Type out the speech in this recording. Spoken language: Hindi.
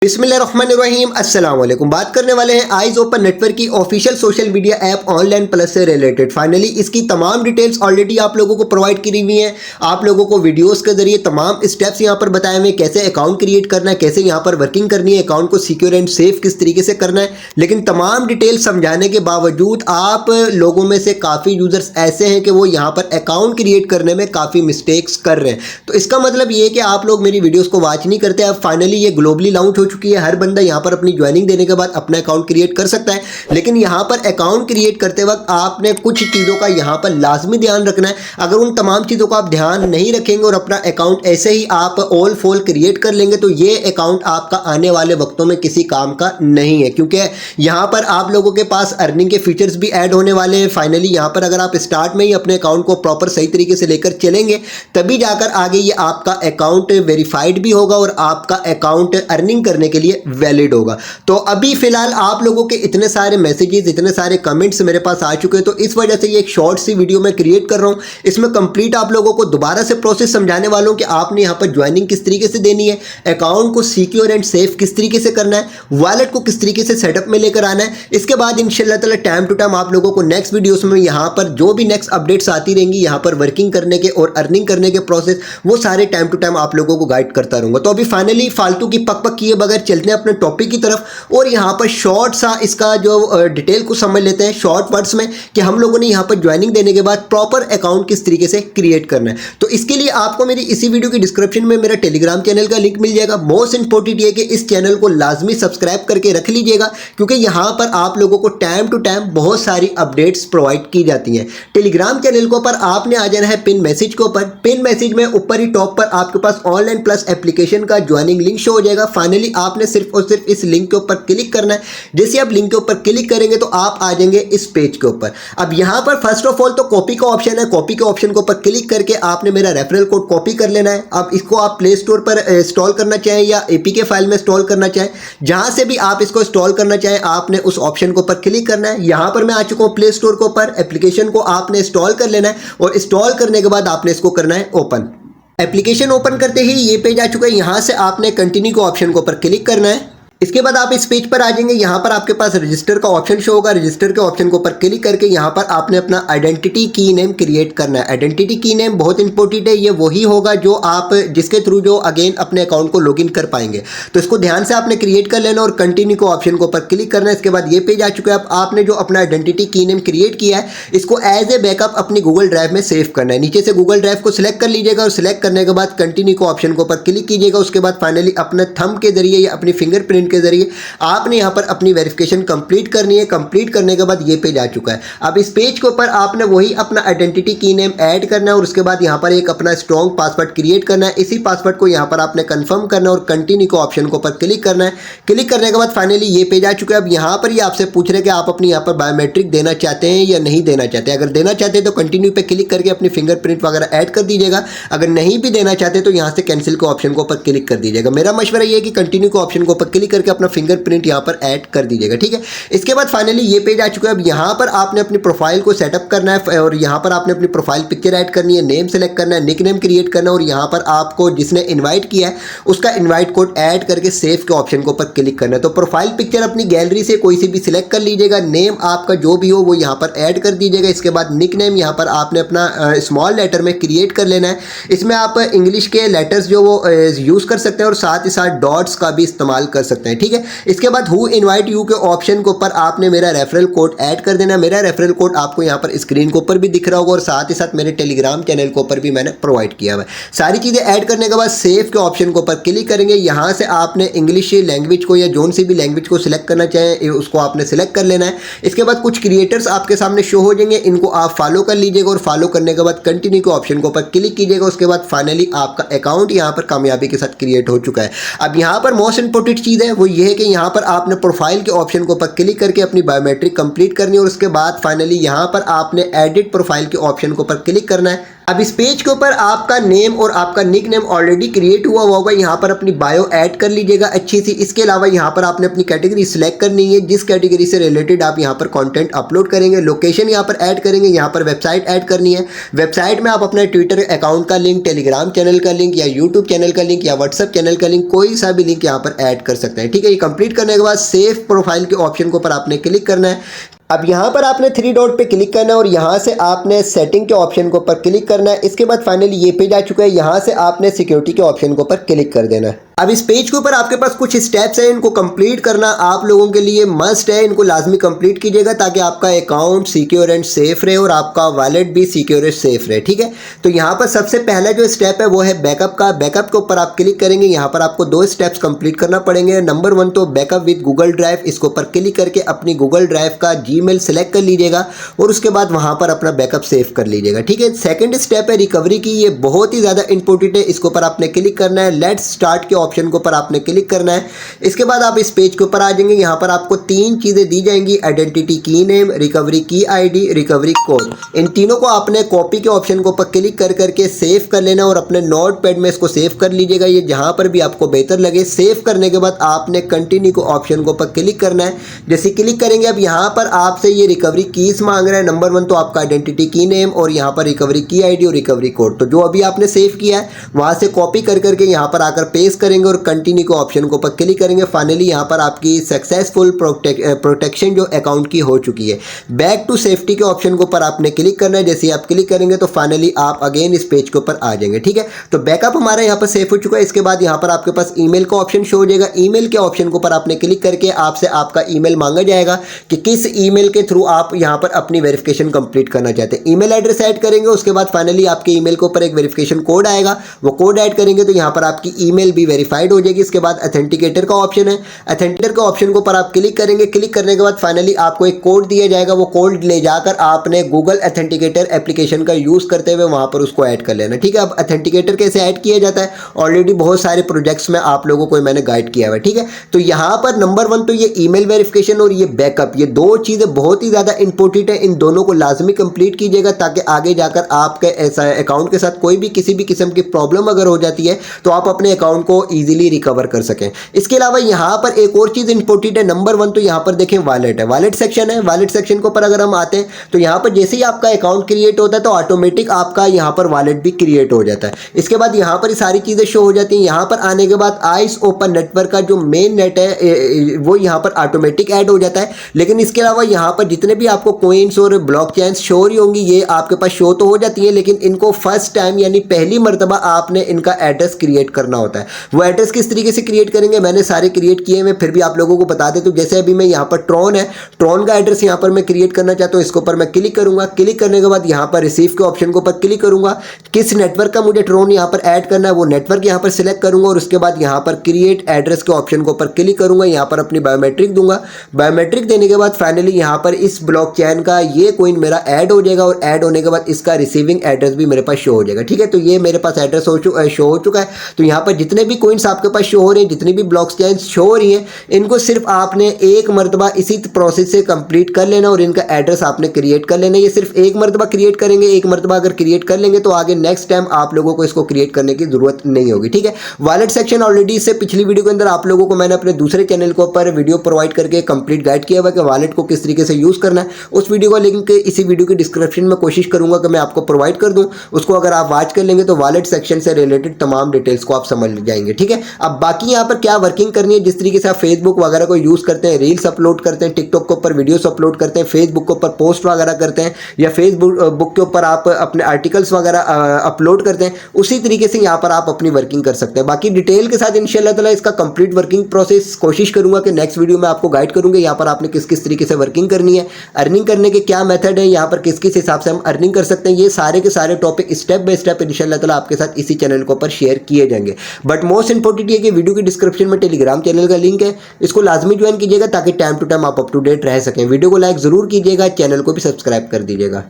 बिस्मिल्लाहिर्रहमानिर्रहीम अस्सलाम वालेकुम। बात करने वाले हैं आइज ओपन नेटवर्क की official social media app online plus से रिलेटेड। फाइनली इसकी तमाम डिटेल्स ऑलरेडी आप लोगों को प्रोवाइड करी हुई हैं। आप लोगों को वीडियोस के जरिए तमाम स्टेप्स यहां पर बताए हुए हैं, कैसे अकाउंट क्रिएट करना है, कैसे यहां पर वर्किंग करनी है, अकाउंट को सिक्योर एंड सेफ किस तरीके से करना है। लेकिन तमाम डिटेल्स समझाने के बावजूद आप लोगों में से काफ़ी यूजर्स ऐसे हैं कि वो यहाँ पर अकाउंट क्रिएट करने में काफ़ी मिस्टेक्स कर रहे हैं। तो इसका मतलब ये है कि आप लोग मेरी वीडियोज़ को वॉच नहीं करते। अब फाइनली ये ग्लोबली लॉन्च हो चुकी है। हर बंदा यहाँ पर अपनी ज्वाइनिंग देने के बाद अपना अकाउंट क्रिएट कर सकता है। लेकिन यहाँ पर अकाउंट क्रिएट करते वक्त आपने कुछ चीज़ों का यहाँ पर लाजमी ध्यान रखना है। अगर उन तमाम चीज़ों का आप ध्यान नहीं रखेंगे और अपना अकाउंट ऐसे ही आप ऑल फॉल क्रिएट कर लेंगे तो ये अकाउंट आपका आने वाले वक्तों में किसी काम का नहीं है, क्योंकि यहाँ पर आप लोगों के पास अर्निंग के फीचर्स भी ऐड होने वाले हैं। फाइनली यहाँ पर अगर आप स्टार्ट में ही अपने अकाउंट को प्रॉपर सही तरीके से लेकर चलेंगे तभी जाकर आगे ये आपका अकाउंट वेरीफाइड भी होगा और आपका अकाउंट अर्निंग करने के लिए वैलिड होगा। तो अभी फिलहाल आप लोगों के इतने सारे मैसेजेस, इतने सारे कमेंट्स मेरे पास आ चुके हैं, तो इस वजह से ये एक शॉर्ट सी वीडियो मैं क्रिएट कर रहा हूँ। इसमें कंप्लीट आप लोगों को दोबारा से प्रोसेस समझाने वाला हूँ कि आपने यहाँ पर ज्वाइनिंग किस तरीके से देनी है, अकाउंट को सिक्योर एंड सेफ किस तरीके से करना है, वॉलेट को किस तरीके से सेटअप में लेकर आना है। इसके बाद इंशाल्लाह ताला टाइम टू टाइम आप लोगों को नेक्स्ट वीडियोस में यहाँ पर जो भी नेक्स्ट अपडेट्स आती रहेंगी यहाँ पर वर्किंग करने के और अर्निंग करने के प्रोसेस, वो सारे टाइम टू टाइम आप लोगों को गाइड करता रहूँगा। तो अभी फाइनली फालतू की पक पक किए बगैर चलते हैं अपने टॉपिक की तरफ और यहाँ पर शॉर्ट सा इसका जो डिटेल को समझ लेते हैं शॉर्ट वर्ड्स में कि हम लोगों ने यहाँ पर ज्वाइनिंग देने के बाद प्रॉपर अकाउंट किस तरीके से क्रिएट करना है। तो इसके लिए आपको मेरी इसी वीडियो की डिस्क्रिप्शन में मेरा टेलीग्राम चैनल का लिंक मिल जाएगा। मोस्ट इंपॉर्टेंट ये कि इस चैनल को लाजमी सब्सक्राइब करके रख लीजिएगा, क्योंकि यहाँ पर आप लोगों को टाइम टू टाइम बहुत सारी अपडेट्स प्रोवाइड की जाती हैं। टेलीग्राम चैनल के ऊपर आपने आ जाना है पिन मैसेज के ऊपर। पिन मैसेज में ऊपर ही टॉप पर आपके पास ऑनलाइन प्लस एप्लीकेशन का ज्वाइनिंग लिंक शो हो जाएगा। फाइनली आपने सिर्फ और सिर्फ इस लिंक के ऊपर क्लिक करना है। जैसे आप लिंक के ऊपर क्लिक करेंगे तो आप आ जाएंगे इस पेज के ऊपर। अब यहाँ पर फर्स्ट ऑफ ऑल तो कॉपी का ऑप्शन है। कॉपी के ऑप्शन के ऊपर क्लिक करके आपने मेरा रेफरल कोड कॉपी कर लेना है। अब इसको आप प्ले स्टोर पर इंस्टॉल करना चाहें या एपीके फाइल में इंस्टॉल करना चाहें, जहां से भी आप इसको इंस्टॉल करना चाहें आपने उस ऑप्शन के ऊपर क्लिक करना है। यहाँ पर मैं आ चुका हूँ प्ले स्टोर के ऊपर। एप्लीकेशन को आपने इंस्टॉल कर लेना है और इंस्टॉल करने के बाद आपने इसको करना है ओपन। एप्लीकेशन ओपन करते ही ये पेज आ चुका है। यहाँ से आपने कंटिन्यू के ऑप्शन के ऊपर क्लिक करना है। इसके बाद आप इस पेज पर आ जाएंगे। यहाँ पर आपके पास रजिस्टर का ऑप्शन शो होगा। रजिस्टर के ऑप्शन के ऊपर क्लिक करके यहाँ पर आपने अपना आइडेंटिटी की नेम क्रिएट करना है। आइडेंटिटी की नेम बहुत इंपॉर्टेंट है। ये वही होगा जो आप जिसके थ्रू जो अगेन अपने अकाउंट को लॉगिन कर पाएंगे। तो इसको ध्यान से आपने क्रिएट कर लेना और कंटिन्यू के ऑप्शन के ऊपर क्लिक करना है। इसके बाद ये पेज आ चुका है। अब आपने जो अपना आइडेंटिटी की नेम क्रिएट किया है इसको एज ए बैकअप अपनी गूगल ड्राइव में सेव करना है। नीचे से गूगल ड्राइव को सिलेक्ट कर लीजिएगा और सिलेक्ट करने के बाद कंटिन्यू के ऑप्शन के ऊपर क्लिक कीजिएगा। उसके बाद फाइनली अपने थंब के जरिए या अपनी फिंगरप्रिंट के जरिए आपने यहाँ पर अपनी वेरिफिकेशन कंप्लीट करनी है। कंप्लीट करने के बाद ये पेज आ चुका है। अब इस पेज के ऊपर आपने वही अपना आइडेंटिटी की नेम ऐड करना है और उसके बाद यहाँ पर एक अपना स्ट्रॉन्ग पासवर्ड क्रिएट करना है। इसी पासवर्ड को यहाँ पर आपने कंफर्म करना है और कंटिन्यू के ऑप्शन के ऊपर क्लिक करना है। क्लिक करने के बाद फाइनली ये पेज आ चुका है। अब यहाँ पर ये आपसे पूछ रहे हैं कि आप अपनी यहाँ पर बायोमेट्रिक देना चाहते हैं या नहीं देना चाहते हैं। अगर देना चाहते हैं तो कंटिन्यू पे क्लिक करके अपनी फिंगरप्रिंट वगैरह ऐड कर दीजिएगा। अगर नहीं भी देना चाहते तो यहाँ से कैंसिल के ऑप्शन के ऊपर क्लिक कर दीजिएगा। मेरा मशवरा ये है कि कंटिन्यू के ऑप्शन के ऊपर क्लिक करके अपना फिंगरप्रिंट यहाँ पर ऐड कर दीजिएगा, ठीक है। इसके बाद फाइनली ये पेज आ चुका है। अब यहाँ पर आपने अपनी प्रोफाइल को सेटअप करना है और यहाँ पर आपने अपनी प्रोफाइल पिक्चर ऐड करनी है, नेम सेलेक्ट करना है, निक नेम क्रिएट करना है और यहाँ पर आपको जिसने इनवाइट किया है उसका इनवाइट कोड ऐड करके सेव के ऑप्शन के ऊपर क्लिक करना है। तो प्रोफाइल पिक्चर अपनी गैलरी से कोई सी भी सिलेक्ट कर लीजिएगा, नेम आपका जो भी हो वो यहाँ पर ऐड कर दीजिएगा। इसके बाद निक नेम यहाँ पर आपने अपना स्मॉल लेटर में क्रिएट कर लेना है। इसमें आप इंग्लिश के लेटर्स जो वो यूज़ कर सकते हैं और साथ ही साथ डॉट्स का भी इस्तेमाल कर सकते हैं, ठीक है। इसके बाद हु इनवाइट यू के ऑप्शन के ऊपर आपने मेरा रेफरल कोड ऐड कर देना। मेरा रेफरल कोड आपको यहाँ पर स्क्रीन के ऊपर भी दिख रहा होगा और साथ ही साथ मेरे टेलीग्राम चैनल के ऊपर भी मैंने प्रोवाइड किया हुआ है। सारी चीज़ें ऐड करने के बाद सेव के ऑप्शन के ऊपर क्लिक करेंगे। यहाँ से आपने इंग्लिश लैंग्वेज को या जोन सी भी लैंग्वेज को सिलेक्ट करना चाहें उसको आपने सिलेक्ट कर लेना है। इसके बाद कुछ क्रिएटर्स आपके सामने शो हो जाएंगे, इनको आप फॉलो कर लीजिएगा और फॉलो करने के बाद कंटिन्यू के ऑप्शन के ऊपर क्लिक कीजिएगा। उसके बाद फाइनली आपका अकाउंट यहाँ पर कामयाबी के साथ क्रिएट हो चुका है। अब यहाँ पर मोस्ट इंपॉर्टेंट चीज़ है वो ये है कि यहाँ पर आपने प्रोफाइल के ऑप्शन के ऊपर क्लिक करके अपनी बायोमेट्रिक कंप्लीट करनी है और उसके बाद फाइनली यहाँ पर आपने एडिट प्रोफाइल के ऑप्शन के ऊपर क्लिक करना है। अब इस पेज के ऊपर आपका नेम और आपका निक नेम ऑलरेडी क्रिएट हुआ होगा, यहाँ पर अपनी बायो ऐड कर लीजिएगा अच्छी सी। इसके अलावा यहाँ पर आपने अपनी कैटेगरी सिलेक्ट करनी है, जिस कैटेगरी से रिलेटेड आप यहाँ पर कंटेंट अपलोड करेंगे। लोकेशन यहाँ पर ऐड करेंगे, यहाँ पर वेबसाइट ऐड करनी है। वेबसाइट में आप अपने ट्विटर अकाउंट का लिंक, टेलीग्राम चैनल का लिंक या यूट्यूब चैनल का लिंक या व्हाट्सअप चैनल का लिंक, कोई सा भी लिंक यहाँ पर ऐड कर सकते हैं, ठीक है। ये कंप्लीट करने के बाद सेव प्रोफाइल के ऑप्शन के ऊपर आपने क्लिक करना है। अब यहाँ पर आपने 3 डॉट पे क्लिक करना है और यहाँ से आपने सेटिंग के ऑप्शन के ऊपर क्लिक करना है। इसके बाद फाइनली ये पेज आ चुका है, यहाँ से आपने सिक्योरिटी के ऑप्शन के ऊपर क्लिक कर देना है। अब इस पेज के ऊपर आपके पास कुछ स्टेप्स हैं, इनको कंप्लीट करना आप लोगों के लिए मस्ट है, इनको लाजमी कंप्लीट कीजिएगा ताकि आपका अकाउंट सिक्योर एंड सेफ रहे और आपका वॉलेट भी सिक्योर एंड सेफ रहे, ठीक है। तो यहाँ पर सबसे पहला जो स्टेप है वो है बैकअप का। बैकअप के ऊपर आप क्लिक करेंगे, यहाँ पर आपको 2 स्टेप्स कंप्लीट करना पड़ेंगे। नंबर 1 तो बैकअप विद गूगल ड्राइव, इसके ऊपर क्लिक करके अपनी गूगल ड्राइव का जीमेल सेलेक्ट कर लीजिएगा और उसके बाद वहाँ पर अपना बैकअप सेव कर लीजिएगा, ठीक है। सेकेंड स्टेप है रिकवरी की, ये बहुत ही ज़्यादा इंपॉर्टेंट है, इसके ऊपर आपने क्लिक करना है। लेट्स स्टार्ट के ऑप्शन के ऊपर आपने क्लिक करना है। इसके बाद आप इस पेज के ऊपर आ जाएंगे, यहाँ पर आपको 3 चीजें दी जाएंगी, आइडेंटिटी की नेम, रिकवरी की आईडी, रिकवरी कोड। इन तीनों को आपने कॉपी के ऑप्शन के ऊपर क्लिक कर करके सेव कर लेना और अपने नोटपैड में इसको सेव कर लीजिएगा, ये जहां पर भी आपको बेहतर लगे। सेव करने के बाद आपने कंटिन्यू को ऑप्शन के ऊपर क्लिक करना है। जैसे क्लिक करेंगे अब यहाँ पर आपसे ये रिकवरी कीज मांग रहा है। नंबर 1 तो आपका आइडेंटिटी की नेम और यहाँ पर रिकवरी की आईडी और रिकवरी कोड, तो जो अभी आपने सेव किया है वहां से कॉपी कर करके यहाँ पर आकर पेस्ट करेंगे और कंटिन्यू को ऑप्शन के ऊपर क्लिक करेंगे। फाइनली यहाँ पर आपकी सक्सेसफुल प्रोटेक्शन जो अकाउंट की हो चुकी है। बैक टू सेफ्टी के ऑप्शन के ऊपर आपने क्लिक करना है। जैसे आप क्लिक करेंगे तो फाइनली आप अगेन इस पेज के ऊपर आ जाएंगे, ठीक है। तो बैकअप हमारा यहाँ पर सेव हो चुका है। इसके बाद यहाँ पर आपके पास ईमेल का ऑप्शन शो हो जाएगा। ईमेल के ऑप्शन के ऊपर आपने क्लिक करके आपसे आपका ईमेल मांगा जाएगा कि किस ईमेल के थ्रू आप यहाँ पर अपनी वेरिफिकेशन कंप्लीट करना चाहते हैं। ईमेल एड्रेस ऐड करेंगे, उसके बाद फाइनली आपके ईमेल के ऊपर एक वेरिफिकेशन कोड आएगा, वो कोड ऐड करेंगे तो यहाँ पर आपकी ईमेल भी वेरीफाइड हो जाएगी। इसके बाद ऑथेंटिकेटर का ऑप्शन है, ऑथेंटिकेटर के ऑप्शन के ऊपर आप क्लिक करेंगे। क्लिक करने के बाद फाइनली आपको एक कोड दिया जाएगा, वो कोड ले जाकर आपने गूगल ऑथेंटिकेटर एप्लीकेशन का यूज करते हुए वहां पर उसको ऐड कर लेना, ठीक है। अब ऑथेंटिकेटर कैसे ऐड किया जाता है ऑलरेडी बहुत सारे प्रोजेक्ट्स में आप लोगों को मैंने गाइड किया हुआ है, ठीक है। तो यहाँ पर नंबर 1 तो ये ईमेल वेरिफिकेशन और ये बैकअप, ये 2 चीजें बहुत ही ज्यादा इंपॉर्टेंट है। इन दोनों को लाजमी कंप्लीट कीजिएगा ताकि आगे जाकर आपके ऐसा अकाउंट के साथ कोई भी किसी भी किस्म की प्रॉब्लम अगर हो जाती है तो आप अपने अकाउंट को इजीली रिकवर कर सकें। इसके अलावा यहाँ पर एक और चीज इंपॉर्टेंट है। नंबर 1 तो यहाँ पर देखें वॉलेट है, वॉलेट सेक्शन है। वॉलेट सेक्शन के ऊपर अगर हम आते हैं तो यहाँ पर जैसे ही आपका अकाउंट क्रिएट होता है तो ऑटोमेटिक आपका यहाँ पर वॉलेट भी क्रिएट हो जाता है। इसके बाद यहाँ पर सारी चीजें शो हो जाती हैं। यहाँ पर आने के बाद आइस ओपन नेटवर्क का जो मेन नेट है वो यहाँ पर ऑटोमेटिक ऐड हो जाता है। लेकिन इसके अलावा यहाँ पर जितने भी आपको कोइंस और ब्लॉक चेन्स शो हो रही होंगी ये आपके पास शो तो हो जाती है, लेकिन इनको फर्स्ट टाइम यानी पहली मरतबा आपने इनका एड्रेस क्रिएट करना होता है। वो एड्रेस किस तरीके से क्रिएट करेंगे मैंने सारे क्रिएट किए हैं, फिर भी आप लोगों को बता दें। तो जैसे अभी मैं यहाँ पर ट्रॉन है, ट्रॉन का एड्रेस यहाँ पर मैं क्रिएट करना चाहता हूँ, इसके ऊपर मैं क्लिक करूंगा। क्लिक करने के बाद यहाँ पर रिसीव के ऑप्शन के ऊपर क्लिक करूंगा। किस नेटवर्क का मुझे ट्रॉन यहाँ पर ऐड करना है वो नेटवर्क यहाँ पर सिलेक्ट करूंगा और उसके बाद यहाँ पर क्रिएट एड्रेस के ऑप्शन के ऊपर क्लिक करूंगा। यहाँ पर अपनी बायोमेट्रिक दूंगा। बायोमेट्रिक देने के बाद फाइनली यहाँ पर इस ब्लॉक चेन का ये कोइन मेरा ऐड हो जाएगा और ऐड होने के बाद इसका रिसीविंग एड्रेस भी मेरे पास शो हो जाएगा, ठीक है। तो ये मेरे पास एड्रेस शो हो चुका है। तो यहाँ पर जितने भी कोइंस आपके पास शो हो रहे हैं, जितनी भी ब्लॉक चेन्स शो हो रही हैं, इनको सिर्फ आपने एक मरतबा इसी प्रोसेस से कंप्लीट कर लेना और इनका एड्रेस आपने क्रिएट कर लेना। ये सिर्फ एक मरतबा क्रिएट करेंगे, एक मरतबा अगर क्रिएट कर लेंगे तो आगे नेक्स्ट टाइम आप लोगों को इसको क्रिएट करने की जरूरत नहीं होगी, ठीक है। वॉलेट सेक्शन ऑलरेडी इससे पिछली वीडियो के अंदर आप लोगों को मैंने अपने दूसरे चैनल के ऊपर वीडियो प्रोवाइड करके कंप्लीट गाइड किया हुआ कि वॉलेट को किस तरीके से यूज करना है। उस वीडियो का लिंक इसी वीडियो की डिस्क्रिप्शन में कोशिश करूंगा कि मैं आपको प्रोवाइड कर दूं। उसको अगर आप वॉच कर लेंगे तो वॉलेट सेक्शन से रिलेटेड तमाम डिटेल्स को आप समझ जाएंगे, ठीक है। अब बाकी यहाँ पर क्या वर्किंग करनी है, जिस तरीके से आप फेसबुक वगैरह को यूज करते हैं, रील्स अपलोड करते हैं, टिकटॉक के ऊपर वीडियोस अपलोड करते हैं, फेसबुक के ऊपर पोस्ट वगैरह करते हैं या फेसबुक के ऊपर आप अपने आर्टिकल्स वगैरह अपलोड करते हैं, उसी तरीके से यहाँ पर आप अपनी वर्किंग कर सकते हैं। बाकी डिटेल के साथ इंशाल्लाह ताला इसका कंप्लीट वर्किंग प्रोसेस कोशिश करूंगा कि नेक्स्ट वीडियो में आपको गाइड करूंगा यहाँ पर आपने किस किस तरीके से वर्किंग करनी है, अर्निंग करने के क्या मेथड है, यहाँ पर किस किस हिसाब से हम अर्निंग कर सकते हैं। ये सारे के सारे टॉपिक स्टेप बाय स्टेप इंशाल्लाह ताला आपके साथ इसी चैनल के ऊपर शेयर किए जाएंगे। बट मोस्ट इंपॉर्टेंट ये कि वीडियो की डिस्क्रिप्शन में टेलीग्राम चैनल का लिंक है, इसको लाजमी ज्वाइन कीजिएगा ताकि टाइम टू टाइम आप अप टू डेट रह सकें। वीडियो को लाइक जरूर कीजिएगा, चैनल को भी सब्सक्राइब कर दीजिएगा।